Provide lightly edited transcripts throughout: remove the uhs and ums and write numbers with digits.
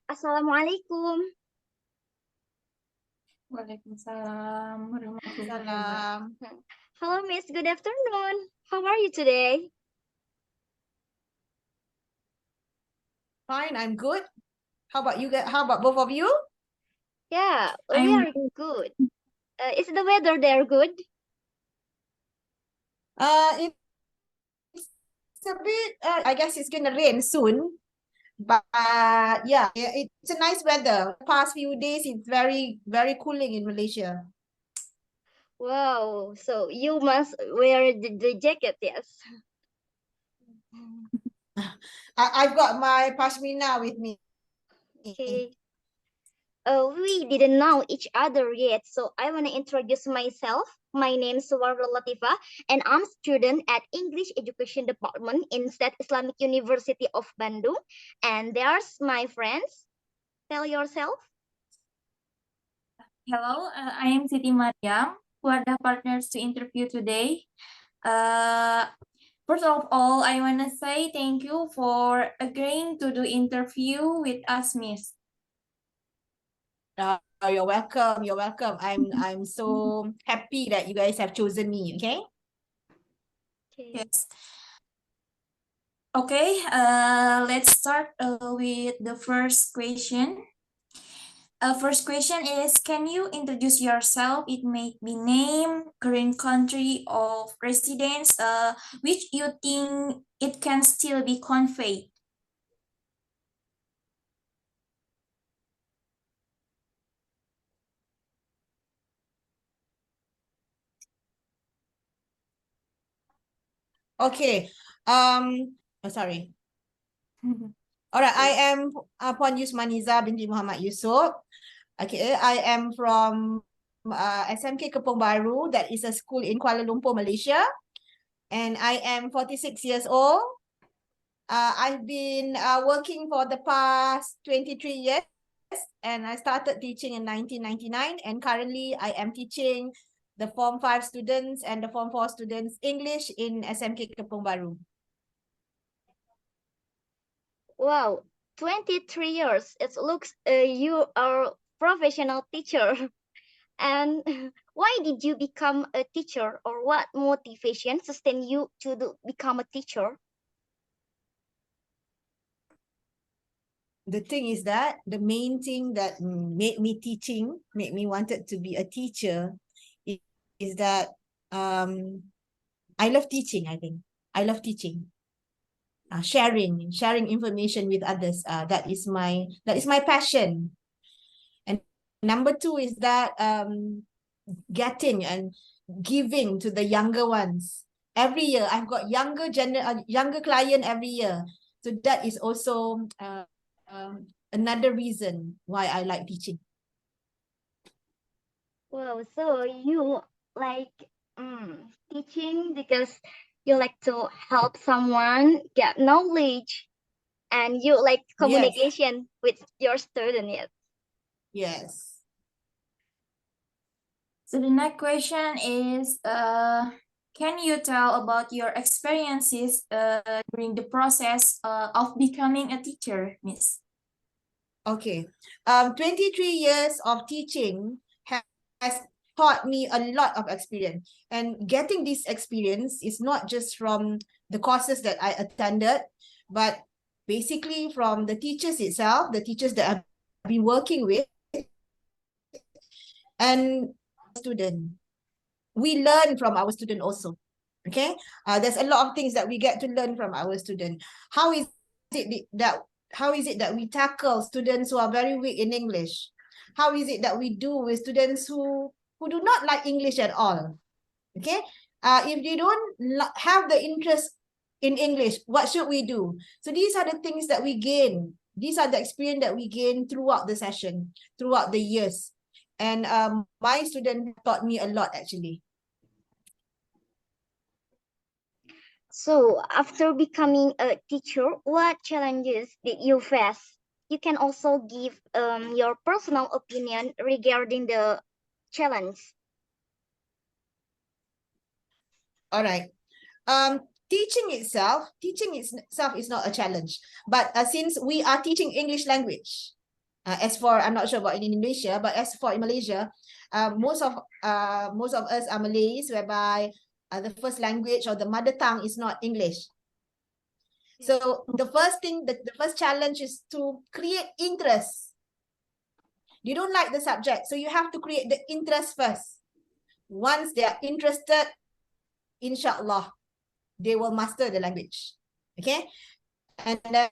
Assalamualaikum. Waalaikumsalam warahmatullahi Salam. Hello, Miss. Good afternoon. How are you today? Fine, I'm good. How about you guys? How about both of you? Yeah, we I'm are good. Is the weather there good? It's a bit, I guess it's gonna rain soon. But yeah, it's a nice weather. Past few days, it's very, very cooling in Malaysia. Wow, so you must wear the jacket, yes. I've got my pashmina with me. Okay. We didn't know each other yet, so I want to introduce myself. My name is Wardah Lathifah, and I'm student at English Education Department in State Islamic University of Bandung. And there's my friends. Tell yourself. Hello, I am Siti Mariyam, Wardah partners to interview today. First of all, I want to say thank you for agreeing to do interview with us, Miss. You're welcome. You're welcome. I'm so happy that you guys have chosen me. Okay. Okay. Yes. Okay, let's start with the first question. First question is, can you introduce yourself? It may be name, current country of residence, which you think it can still be conveyed. Okay. Sorry. All right. I am Mohd Yusmaniza binti Muhammad Yusop. Okay. I am from SMK Kepong Baru. That is a school in Kuala Lumpur, Malaysia. And I am 46 years old. I've been working for the past 23 years. And I started teaching in 1999. And currently, I am teaching the Form 5 students and the Form 4 students English in SMK Kepong Baru. Wow, 23 years. It looks you are professional teacher. And why did you become a teacher, or what motivation sustain you to become a teacher? The thing is that the main thing that made me wanted to be a teacher is that I love teaching. I think I love teaching. Sharing information with others. That is my passion. And number two is that getting and giving to the younger ones. Every year I've got younger client every year. So that is also another reason why I like teaching. Wow, so you like teaching because you like to help someone get knowledge, and you like communication with your student, yes? Yes. So the next question is, can you tell about your experiences during the process of becoming a teacher, Miss? Okay. 23 years of teaching has taught me a lot of experience. And getting this experience is not just from the courses that I attended, but basically from the teachers itself, the teachers that I've been working with, and student. We learn from our student also. Okay. There's a lot of things that we get to learn from our student. How is it that we tackle students who are very weak in English? How is it that we do with students who do not like English at all? Okay. If they don't have the interest in English, what should we do? So these are the things that we gain. These are the experience that we gain throughout the session, throughout the years. And my student taught me a lot actually. So after becoming a teacher, what challenges did you face? You can also give your personal opinion regarding the challenge. All right. Teaching itself is not a challenge. But since we are teaching English language, As for, I'm not sure about in Indonesia, but as for in Malaysia, most of us are Malays, whereby the first language or the mother tongue is not English. So the first thing, the first challenge is to create interest. You don't like the subject, so you have to create the interest first. Once they are interested, inshallah, they will master the language. Okay, and then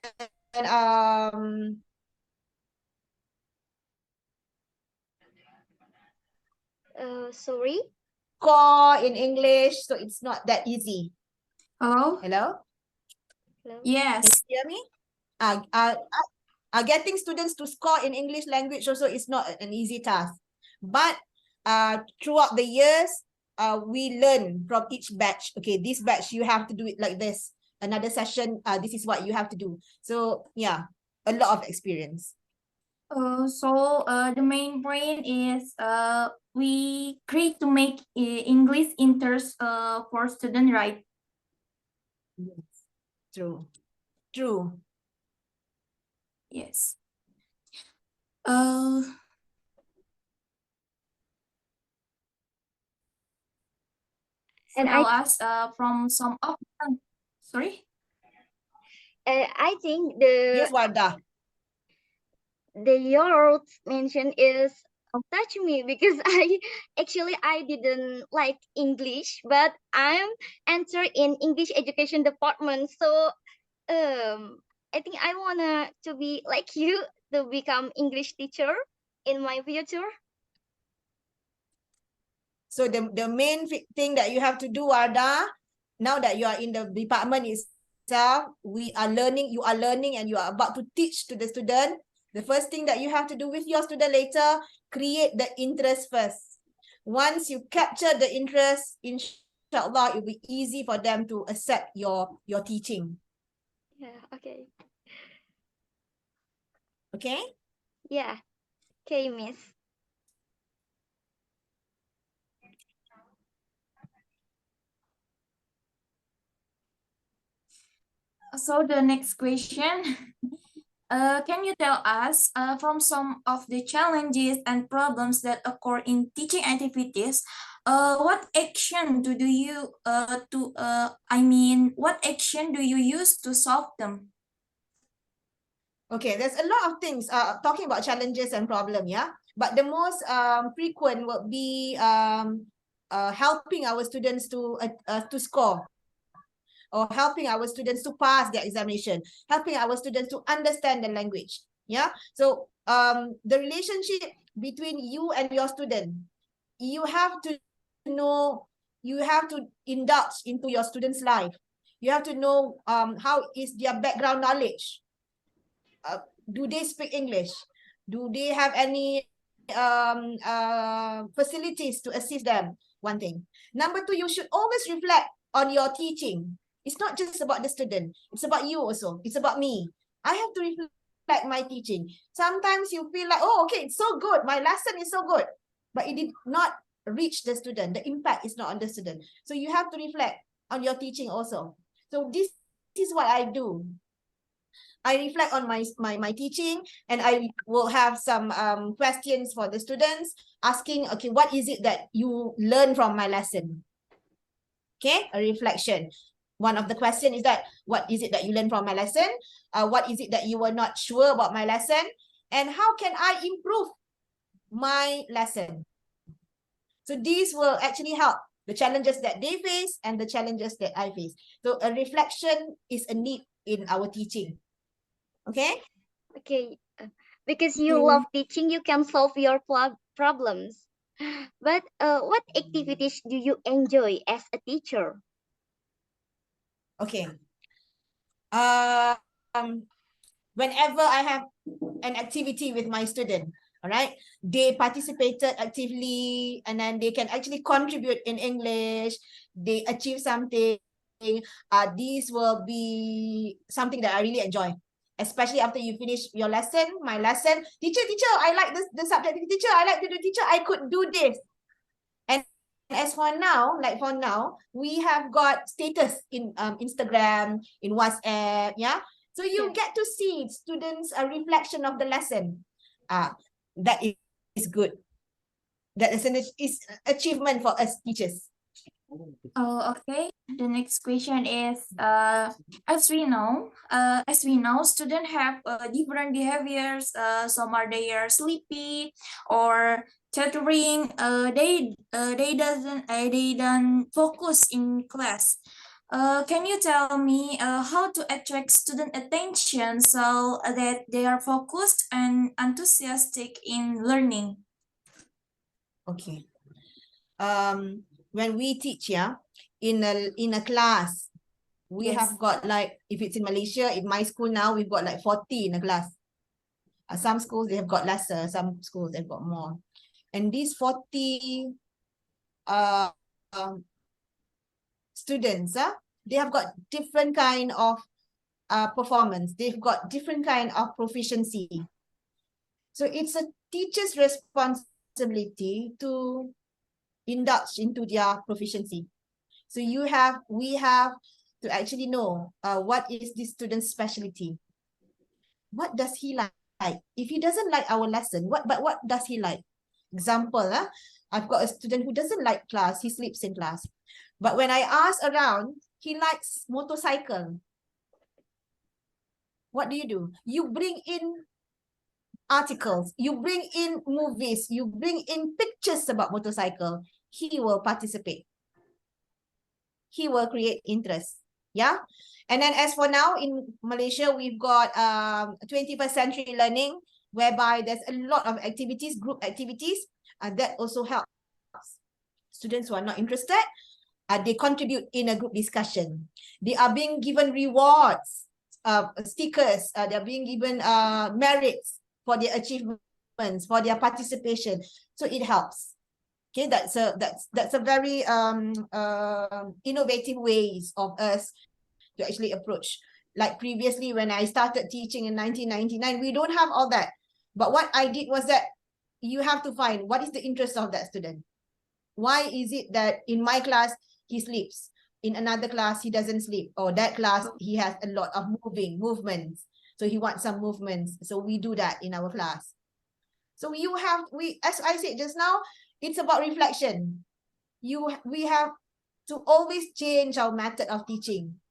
Sorry. score in English, so it's not that easy. Hello? Hello? Hello. Can Yes. you hear me? Getting students to score in English language also is not an easy task. But throughout the years, we learn from each batch. Okay, this batch, you have to do it like this. Another session, this is what you have to do. So yeah, a lot of experience. So the main point is we create to make English interest for student, right? Yes, true. True. Yes. And Tell us from some of sorry. I think Yes, Wardah. the your mention is touch me because I didn't like English, but I'm enter in English education department. So I think I wanna to be like you to become English teacher in my future. So the main thing that you have to do, Wardah, now that you are in the department itself, you are learning and you are about to teach to the student. The first thing that you have to do with your student later, create the interest first. Once you capture the interest, inshallah, it will be easy for them to accept your teaching. Yeah. Okay. Okay? Yeah. Okay, Miss. So the next question, can you tell us from some of the challenges and problems that occur in teaching activities, what action what action do you use to solve them? Okay, there's a lot of things talking about challenges and problem, yeah. But the most frequent would be helping our students to score, or helping our students to pass their examination, helping our students to understand the language. Yeah. So the relationship between you and your student, you have to know, you have to indulge into your student's life. You have to know how is their background knowledge. Do they speak English? Do they have any facilities to assist them? One thing. Number two, you should always reflect on your teaching. It's not just about the student. It's about you also. It's about me. I have to reflect my teaching. Sometimes you feel like, oh, okay, it's so good. My lesson is so good. But it did not reach the student. The impact is not on the student. So you have to reflect on your teaching also. So this is what I do. I reflect on my teaching, and I will have some questions for the students, asking, okay, what is it that you learn from my lesson? Okay, a reflection. One of the question is that, what is it that you learn from my lesson? What is it that you were not sure about my lesson? And how can I improve my lesson? So these will actually help the challenges that they face and the challenges that I face. So a reflection is a need in our teaching. Okay? Okay. Because you love teaching, you can solve your problems. But what activities do you enjoy as a teacher? Okay. Whenever I have an activity with my student, all right, they participated actively, and then they can actually contribute in English, they achieve something, these will be something that I really enjoy. Especially after you finish your lesson, my lesson, teacher, I like this, the subject, teacher, I like to do, teacher, I could do this. And as for now, we have got status in Instagram, in WhatsApp, yeah. So you get to see students a reflection of the lesson. That is good. That is an achievement for us teachers. Oh, okay. The next question is, as we know, students have different behaviors. Some are they are sleepy or chattering. They don't focus in class. Can you tell me how to attract student attention so that they are focused and enthusiastic in learning? Okay. When we teach, in a class, we Yes. have got like, if it's in Malaysia, in my school now, we've got like 40 in a class. Some schools they have got lesser, some schools they've got more. And these 40 students, they have got different kind of performance. They've got different kind of proficiency. So it's a teacher's responsibility to indulge into their proficiency. So we have to actually know what is this student's specialty. What does he like? If he doesn't like our lesson, what does he like? Example, I've got a student who doesn't like class, he sleeps in class. But when I ask around, he likes motorcycle. What do? You bring in articles, you bring in movies, you bring in pictures about motorcycle. He will participate. He will create interest. Yeah. And then as for now in Malaysia, we've got 21st century learning, whereby there's a lot of activities, group activities, and that also helps. Students who are not interested, they contribute in a group discussion. They are being given rewards, stickers, they're being given merits for their achievements, for their participation. So it helps. Okay, that's a very innovative ways of us to actually approach. Like previously, when I started teaching in 1999, we don't have all that. But what I did was that you have to find what is the interest of that student. Why is it that in my class, he sleeps? In another class, he doesn't sleep. Or that class, he has a lot of movements. So he wants some movements. So we do that in our class. So as I said just now, it's about reflection. We have to always change our method of teaching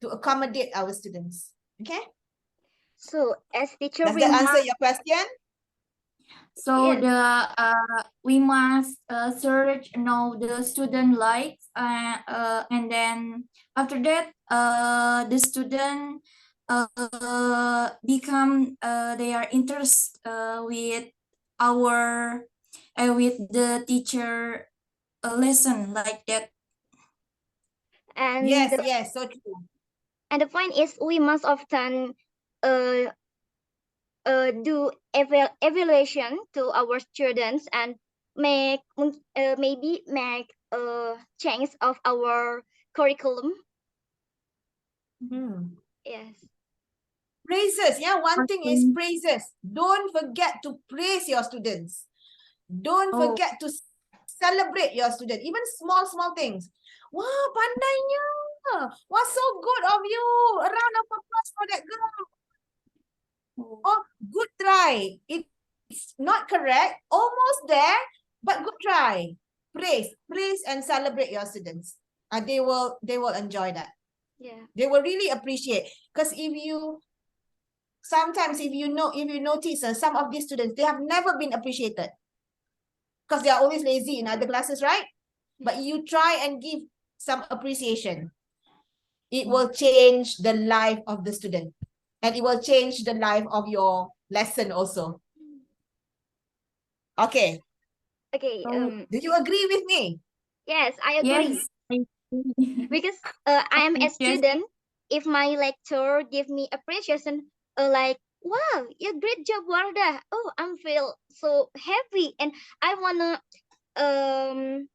to accommodate our students. Okay? So as teacher, Does we that answer must, your question? So yes. we must search know the student likes and then after that the student become they are interest with our with the teacher lesson like that. And Yes, so true. and the point is we must often do evaluation to our students and maybe make a change of our curriculum. Yes. Praises, one thing is Okay. praises. Don't forget to praise your students. Don't Oh. forget to celebrate your student. Even small things. Wow, pandainya. Wow, so good of you. A round of applause for that girl. Oh, good try. It's not correct, almost there, but good try. Praise and celebrate your students. They will enjoy that. Yeah. They will really appreciate. Because sometimes if you notice some of these students, they have never been appreciated. Because they are always lazy in other classes, right? But you try and give some appreciation. It will change the life of the student. And it will change the life of your lesson also. Okay. Okay. Do you agree with me? Yes, I agree. Yes. I agree. Because I am a Yes. student. If my lecturer give me appreciation, like, wow, you great job, Wardah. Oh, I'm feel so happy, and I wanna um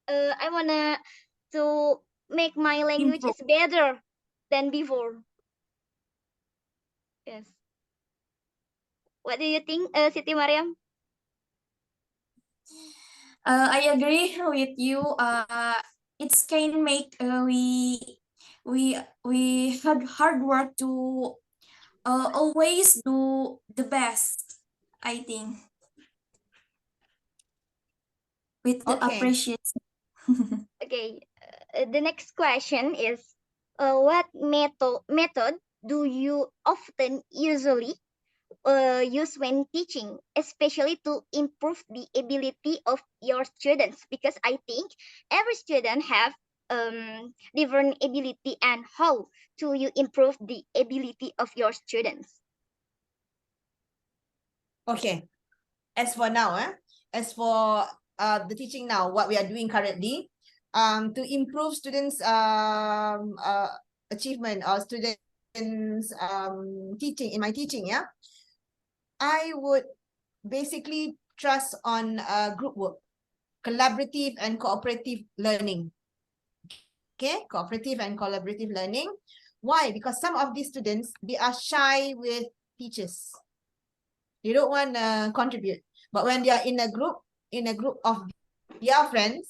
I wanna to make my language Improve. is better than before. Yes. What do you think, Siti Mariyam? I agree with you. It can make we had hard work to always do the best, I think, with the Okay. appreciation. Okay, the next question is, what method do you often usually use when teaching, especially to improve the ability of your students? Because I think every student have different ability, and how do you improve the ability of your students? Okay. As for now, as for the teaching now, what we are doing currently, to improve students' achievement or students' teaching, in my teaching, yeah, I would basically trust on group work, collaborative and cooperative learning. Okay, cooperative and collaborative learning. Why? Because some of these students, they are shy with teachers. They don't want to contribute. But when they are in a group of their friends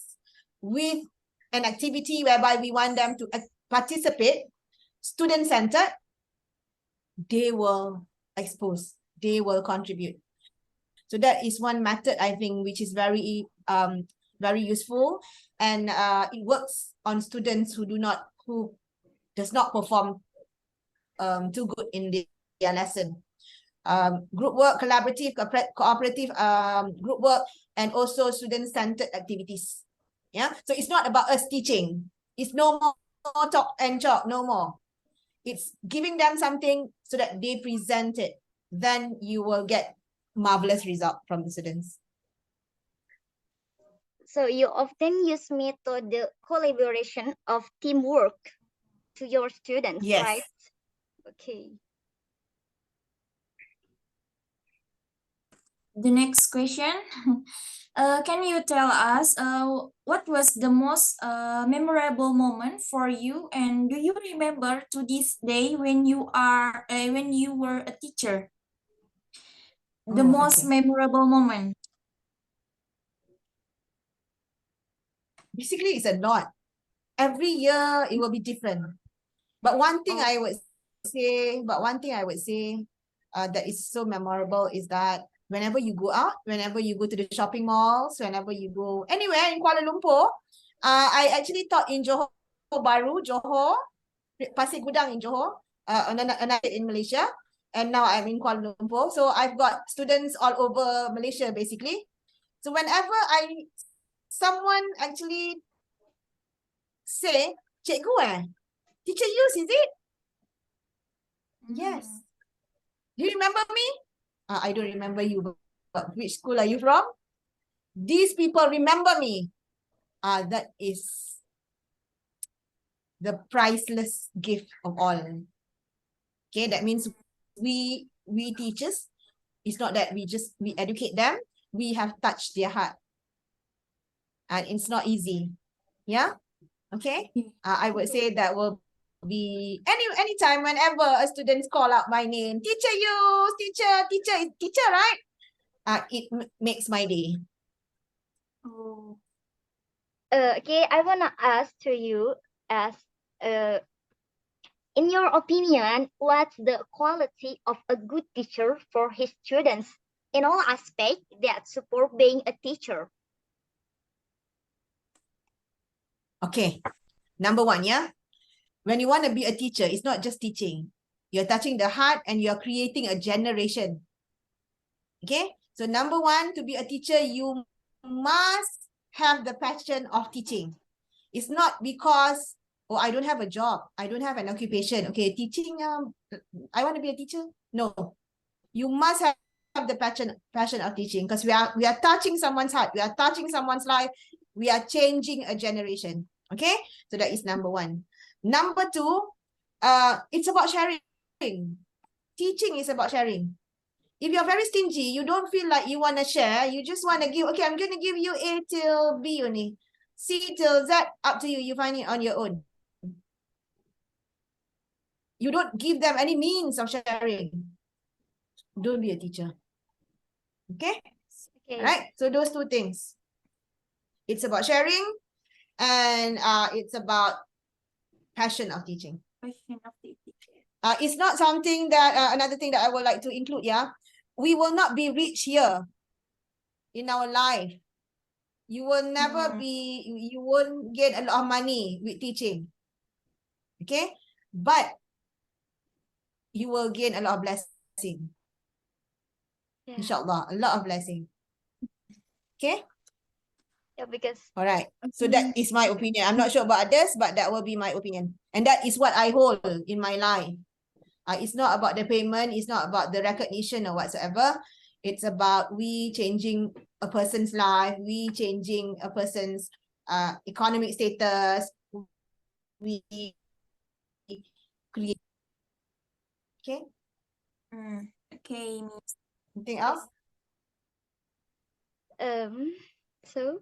with an activity whereby we want them to participate, student-centered, they will expose, they will contribute. So that is one method, I think, which is very useful, and it works on students who does not perform too good in their lesson. Group work, collaborative, cooperative group work, and also student-centered activities. Yeah, so it's not about us teaching. It's no more talk and chalk, no more. It's giving them something so that they present it. Then you will get marvelous result from the students. So you often use method the collaboration of teamwork to your students, Yes. right? Okay. The next question. Can you tell us what was the most memorable moment for you, and do you remember to this day when you were a teacher? The Oh, most okay. memorable moment. Basically, it's a lot. Every year it will be different. But one thing I would say, that is so memorable is that whenever you go out, whenever you go to the shopping malls, whenever you go anywhere in Kuala Lumpur, I actually taught in Johor Bahru, Johor, Pasir Gudang in Johor, another in Malaysia, and now I'm in Kuala Lumpur. So I've got students all over Malaysia basically. So whenever someone actually say, Cikgu teacher use, is it? Yes. Do you remember me? I don't remember you, but which school are you from? These people remember me. That is the priceless gift of all. Okay, that means we teachers, it's not that we educate them, we have touched their heart. And it's not easy. Yeah? Okay? I would say that will be anytime whenever a student call out my name, teacher use, teacher, right? It makes my day. Oh. Okay, I wanna ask to you as in your opinion, what's the quality of a good teacher for his students in all aspects that support being a teacher? Okay. Number one, yeah. When you want to be a teacher, it's not just teaching. You're touching the heart and you're creating a generation. Okay. So number one, to be a teacher, you must have the passion of teaching. It's not because, oh, I don't have a job, I don't have an occupation. Okay, teaching, I want to be a teacher. No, you must have the passion of teaching, because we are touching someone's heart, we are touching someone's life, we are changing a generation. Okay, so that is number one. Number two, it's about sharing. Teaching is about sharing. If you're very stingy, you don't feel like you want to share, you just want to give, okay, I'm going to give you A till B only. C till Z, up to you. You find it on your own. You don't give them any means of sharing. Don't be a teacher. Okay? Okay. All right? So those two things. It's about sharing, and it's about passion of teaching. Passion of the teacher. It's not something that, another thing that I would like to include, yeah. We will not be rich here in our life. You will never be, you won't get a lot of money with teaching. Okay? But you will gain a lot of blessing. Yeah. Inshallah, a lot of blessing. Okay? Yeah, because All right. So that is my opinion. I'm not sure about others, but that will be my opinion. And that is what I hold in my life. It's not about the payment. It's not about the recognition or whatsoever. It's about we changing a person's life. We changing a person's economic status. We create. Okay. Okay. Anything else? So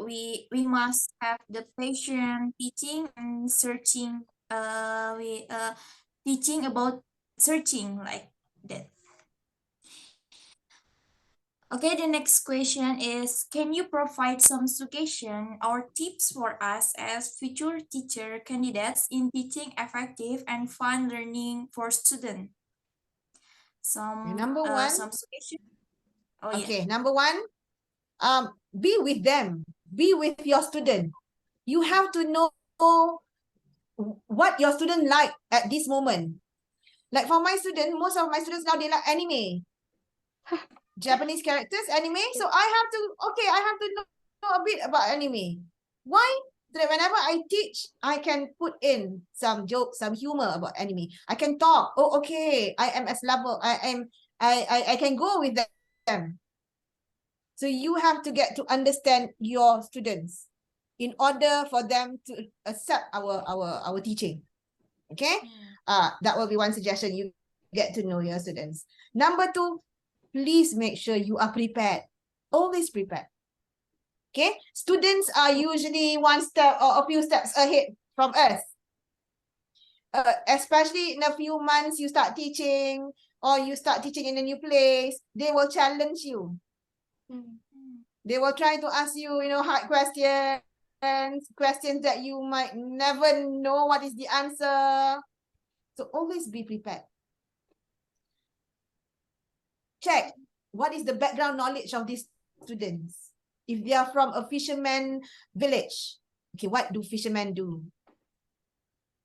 We must have the passion teaching and searching. We teaching about searching like that. Okay, the next question is, can you provide some suggestion or tips for us as future teacher candidates in teaching effective and fun learning for students? Number one. Some suggestion. Oh Okay, yeah. number one, be with them. Be with your student. You have to know what your student like at this moment. Like for my student, most of my students now, they like anime. Japanese characters, anime. So I have to know a bit about anime. Why? So that whenever I teach, I can put in some jokes, some humor about anime. I can talk. Oh, okay. I am as level. I can go with them. So you have to get to understand your students in order for them to accept our teaching. Okay? That will be one suggestion. You get to know your students. Number two, please make sure you are prepared. Always prepared. Okay? Students are usually one step or a few steps ahead from us. Especially in a few months, you start teaching or you start teaching in a new place, they will challenge you. They will try to ask you, hard questions that you might never know what is the answer. So always be prepared. Check what is the background knowledge of these students. If they are from a fisherman village, okay, what do fishermen do?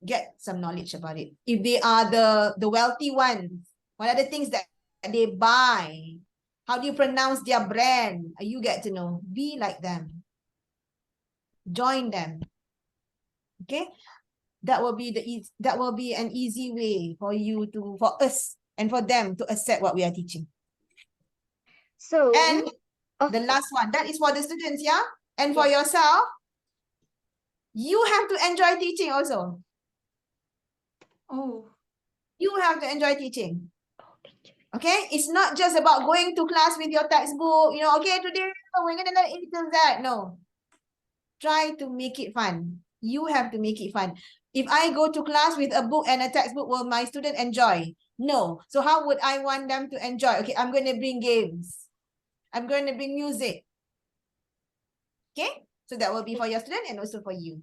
Get some knowledge about it. If they are the wealthy ones, what are the things that they buy? How do you pronounce their brand? You get to know. Be like them. Join them. Okay? That will be an easy way for us and for them to accept what we are teaching. So and the last one, that is for the students, yeah? And for yes. yourself, you have to enjoy teaching also. Oh. You have to enjoy teaching. Okay? It's not just about going to class with your textbook, okay, today we're going to learn into that. No. Try to make it fun. You have to make it fun. If I go to class with a book and a textbook, will my student enjoy? No. So how would I want them to enjoy? Okay, I'm going to bring games. I'm going to bring music. Okay? So that will be for your student and also for you.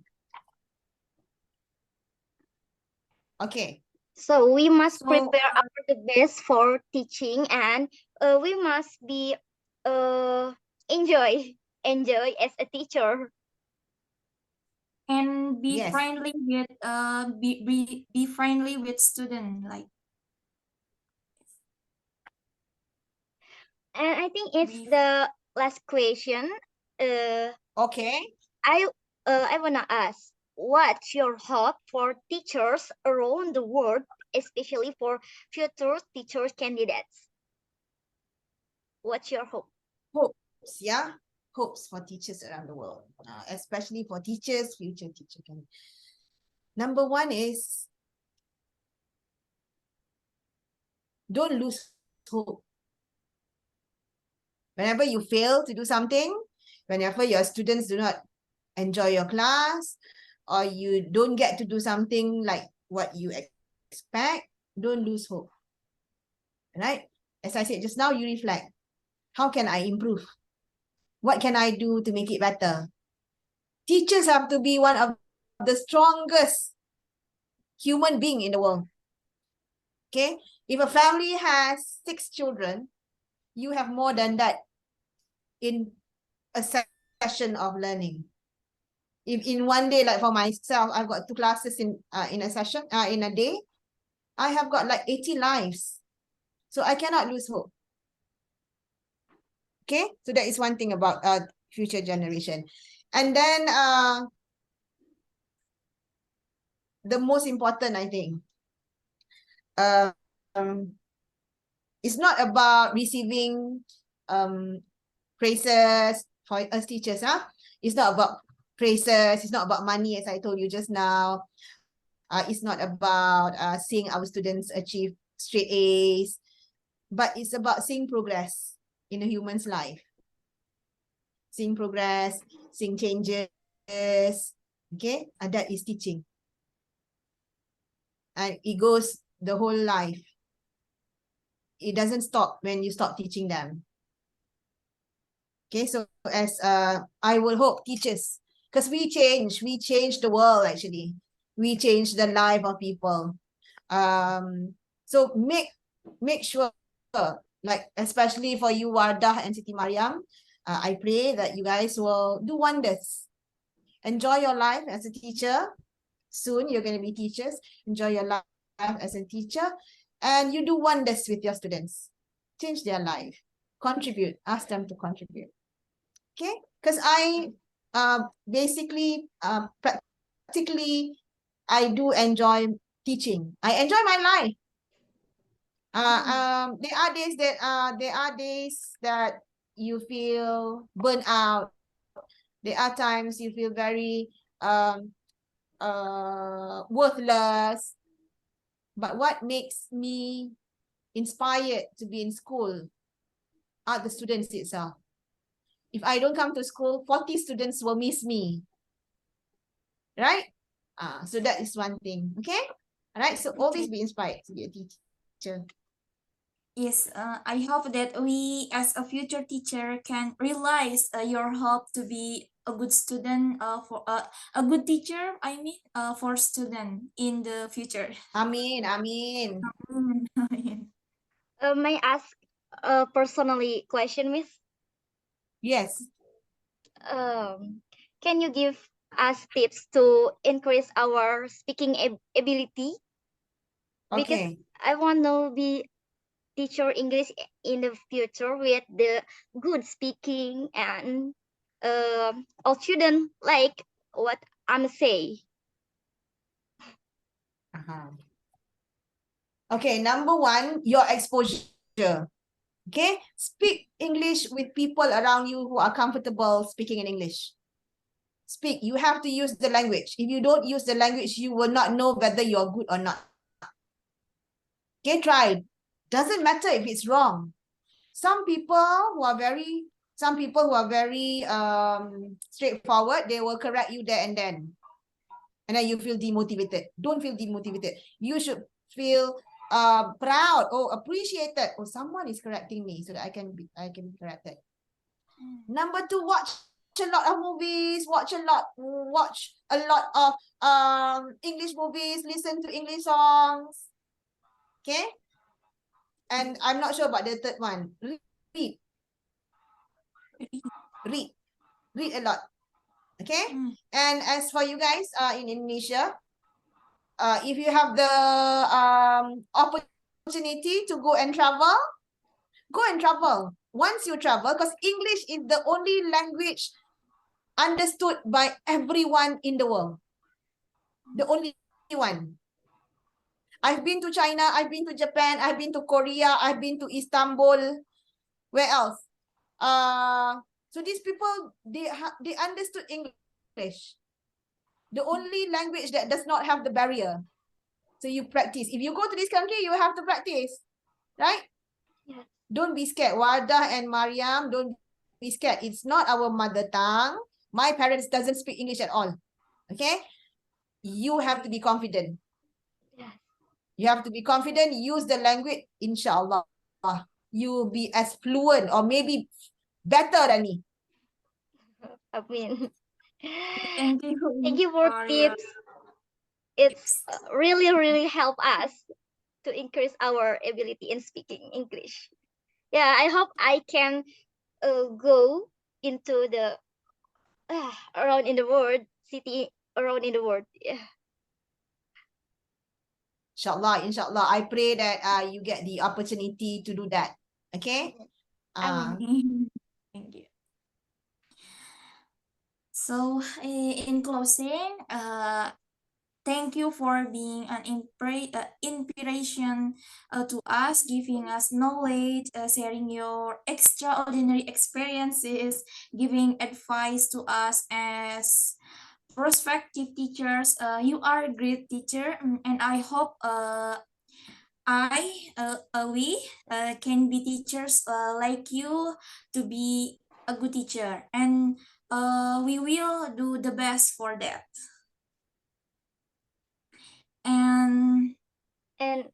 Okay. So we must prepare our best for teaching, and we must be enjoy as a teacher. And be Yes. friendly with be friendly with student, like. And I think it's the last question. Okay. I wanna ask, what's your hope for teachers around the world, especially for future teacher candidates? What's your hope? Hopes, yeah? Hopes for teachers around the world, especially for teachers, future teacher candidates. Number one is, don't lose hope. Whenever you fail to do something, whenever your students do not enjoy your class, or you don't get to do something like what you expect, don't lose hope. Right? As I said just now, you reflect. How can I improve? What can I do to make it better? Teachers have to be one of the strongest human being in the world. Okay, if a family has 6 children, you have more than that in a session of learning. If in one day, like for myself, I've got 2 classes in a session, in a day, I have got like 80 lives. So I cannot lose hope. Okay, so that is one thing about future generation. And then the most important, I think, it's not about receiving praises for us teachers. It's not about praises. It's not about money, as I told you just now. It's not about seeing our students achieve straight A's, but it's about seeing progress in a human's life. Seeing progress, seeing changes. Okay, and that is teaching. And it goes the whole life. It doesn't stop when you stop teaching them. Okay, so as I will hope teachers, because we change the world actually. We change the life of people. So make sure, like especially for you Wardah and Siti Mariyam, I pray that you guys will do wonders. Enjoy your life as a teacher. Soon you're going to be teachers. Enjoy your life as a teacher, and you do wonders with your students. Change their life. Contribute. Ask them to contribute. Okay, because I basically practically I do enjoy teaching. I enjoy my life. There are days that you feel burnt out. There are times you feel very worthless. But what makes me inspired to be in school are the students itself. If I don't come to school, 40 students will miss me. Right? So that is one thing. Okay? All right. So always be inspired to be a teacher. Yes, I hope that we as a future teacher can realize your hope to be a good student, for a good teacher, I mean, for student in the future. Amin, amin. May I ask a personally question, Miss? Yes. Can you give us tips to increase our speaking ability? Because Okay. I want to be teacher English in the future with the good speaking and all student like what I'm saying. Okay, number 1, your exposure. Okay, speak English with people around you who are comfortable speaking in English. Speak. You have to use the language. If you don't use the language, you will not know whether you're good or not. Okay, try. Doesn't matter if it's wrong. Some people who are very straightforward, they will correct you there and then. And then you feel demotivated. Don't feel demotivated. You should feel proud or appreciated. Oh, someone is correcting me so that I can be corrected. Number 2, watch a lot of movies, watch a lot of English movies, listen to English songs. Okay? And I'm not sure about the third one. Read. Read a lot. Okay? And as for you guys in Indonesia, if you have the opportunity to go and travel, go and travel. Once you travel, because English is the only language understood by everyone in the world. The only one. I've been to China, I've been to Japan, I've been to Korea, I've been to Istanbul. Where else? So these people, they understood English. The only language that does not have the barrier. So you practice. If you go to this country, you have to practice. Right? Yeah. Don't be scared. Wardah and Mariyam, don't be scared. It's not our mother tongue. My parents doesn't speak English at all. Okay? You have to be confident. Yeah. You have to be confident. Use the language. Inshallah. You'll be as fluent or maybe better than me. I mean, Thank you. thank you for tips. it's really help us to increase our ability in speaking English. Yeah, I hope I can go into the around in the world, city around in the world. Yeah. Inshallah. I pray that you get the opportunity to do that. Okay? Thank you. So, in closing, thank you for being an inspiration to us, giving us knowledge, sharing your extraordinary experiences, giving advice to us as prospective teachers. You are a great teacher, and I hope we can be teachers like you to be a good teacher, and we will do the best for that. And And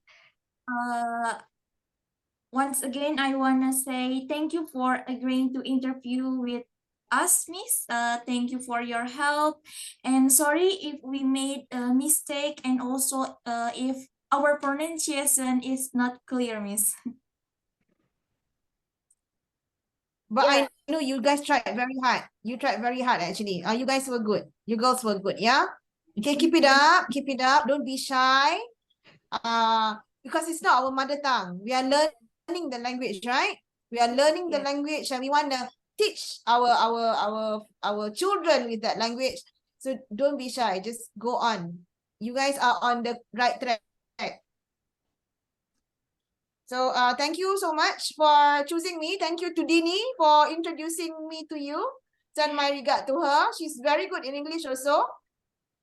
once again, I want to say thank you for agreeing to interview with us, Miss. Thank you for your help. And sorry if we made a mistake, and also if our pronunciation is not clear, Miss. But yeah, I know you guys tried very hard. You tried very hard actually. You guys were good. You girls were good, yeah? Okay, keep it up. Keep it up. Don't be shy. Because it's not our mother tongue. We are learning the language, right? We are learning the yes, language, and we want to teach our children with that language. So don't be shy. Just go on. You guys are on the right track. So thank you so much for choosing me. Thank you to Dini for introducing me to you. Send my regard to her. She's very good in English also.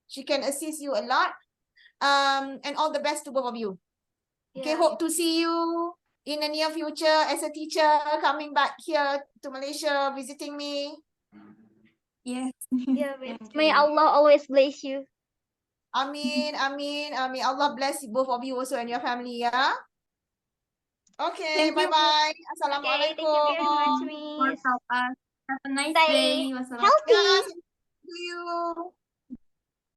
She can assist you a lot. And all the best to both of you. Okay, yeah, hope to see you in the near future as a teacher coming back here to Malaysia, visiting me. Yes. yeah. Thank May you. Allah always bless you. Amin. May Allah bless both of you also and your family, yeah? Okay, Thank you bye-bye. Okay, thank you very much, Assalamualaikum. for Miss. help us. Have a nice Stay day. Wassalamualaikum. Yeah, healthy. same to you.